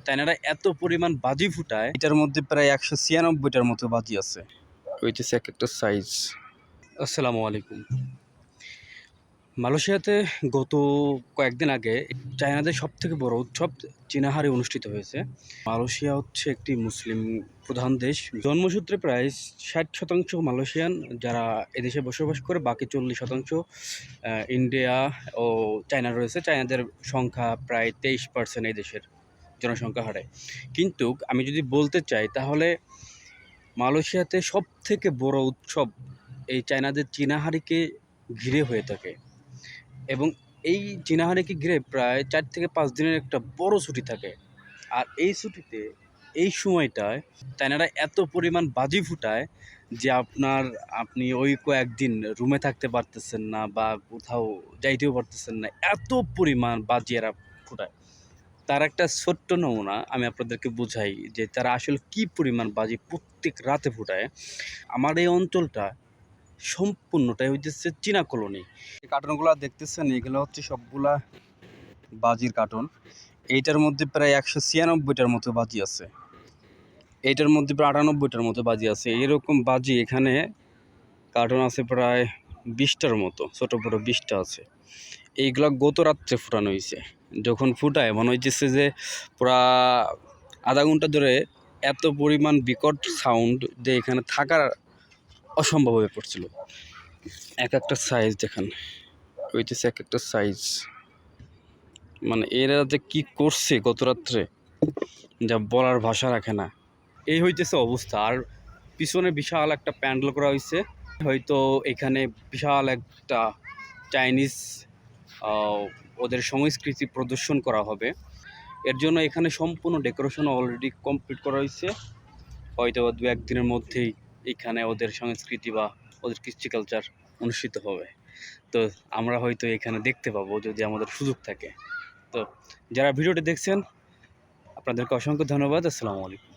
চায়নারা এত পরিমাণ বাজি ফুটায়, এটার মধ্যে প্রায় 196টার মতো বাজি আছে। হইতেছে এক একটা সাইজ। আসসালামু আলাইকুম। মালয়েশিয়াতে গত কয়েকদিন আগে চায়নাদের সবথেকে বড় উৎসব চীনাহারি অনুষ্ঠিত হয়েছে। মালয়েশিয়া হচ্ছে একটি মুসলিম প্রধান দেশ। জন্মসূত্রে প্রায় 60% মালয়েশিয়ান যারা এদেশে বসবাস করে, বাকি 40% ইন্ডিয়া ও চায়না রয়েছে। চায়নাদের সংখ্যা প্রায় 23% এই দেশের জনসংখ্যা হারে। কিন্তু আমি যদি বলতে চাই তাহলে মালয়েশিয়াতে সবথেকে বড় উৎসব এই চায়নাদের চীনাহারিকে ঘিরে হয়ে থাকে, এবং এই চীনাহারিকে ঘিরে প্রায় 4 থেকে 5 দিনের একটা বড় ছুটি থাকে। আর এই ছুটিতে এই সময়টায় চায়নারা এত পরিমাণ বাজি ফুটায় যে আপনি ওই কয়েকদিন রুমে থাকতে পারতেছেন না বা কোথাও যাইতেও পারতেছেন না, এত পরিমাণ বাজি এরা ফুটায়। তার একটা ছোট্ট নমুনা আমি আপনাদেরকে বুঝাই যে তারা আসলে কি পরিমাণ বাজি প্রত্যেক রাতে ফুটায়। আমার এই অঞ্চলটা সম্পূর্ণটাই হইতেছে চীনা কলোনি। এই কার্টুনগুলো দেখতেছেন, এগুলো হচ্ছে সবগুলা বাজির কার্টুন। এইটার মধ্যে প্রায় 196টার মতো বাজি আছে, এইটার মধ্যে প্রায় 98টার মতো বাজি আছে। এরকম বাজি এখানে কার্টুন আছে প্রায় 20টার মতো, ছোট বড় 20টা আছে। এইগুলা গত রাত্রে ফুটানো হয়েছে। যখন ফুটায় মনে হইতেছে যে পুরা আধা ঘন্টা ধরে এত পরিমাণ বিকট সাউন্ড যে এখানে থাকার অসম্ভব হয়ে পড়ছিল। এক একটা সাইজ দেখেন, হইতেছে এক একটা সাইজ। মানে এরা যে কি করছে গত রাত্রে যা বলার ভাষা রাখে না। এই হইতেছে অবস্থা। আর পিছনে বিশাল একটা প্যান্ডেল করা হয়েছে, হয়তো এখানে বিশাল একটা চাইনিজ ওদের সংস্কৃতি প্রদর্শন করা হবে। এর জন্য এখানে সম্পূর্ণ ডেকোরেশন অলরেডি কমপ্লিট করা হয়েছে। হয়তো 2-1 দিনের মধ্যেই এখানে ওদের সংস্কৃতি বা ওদের কৃষ্টি কালচার অনুষ্ঠিত হবে। তো আমরা হয়তো এখানে দেখতে পাবো যদি আমাদের সুযোগ থাকে। তো যারা ভিডিওটি দেখছেন আপনাদেরকে অসংখ্য ধন্যবাদ। আসসালামু আলাইকুম।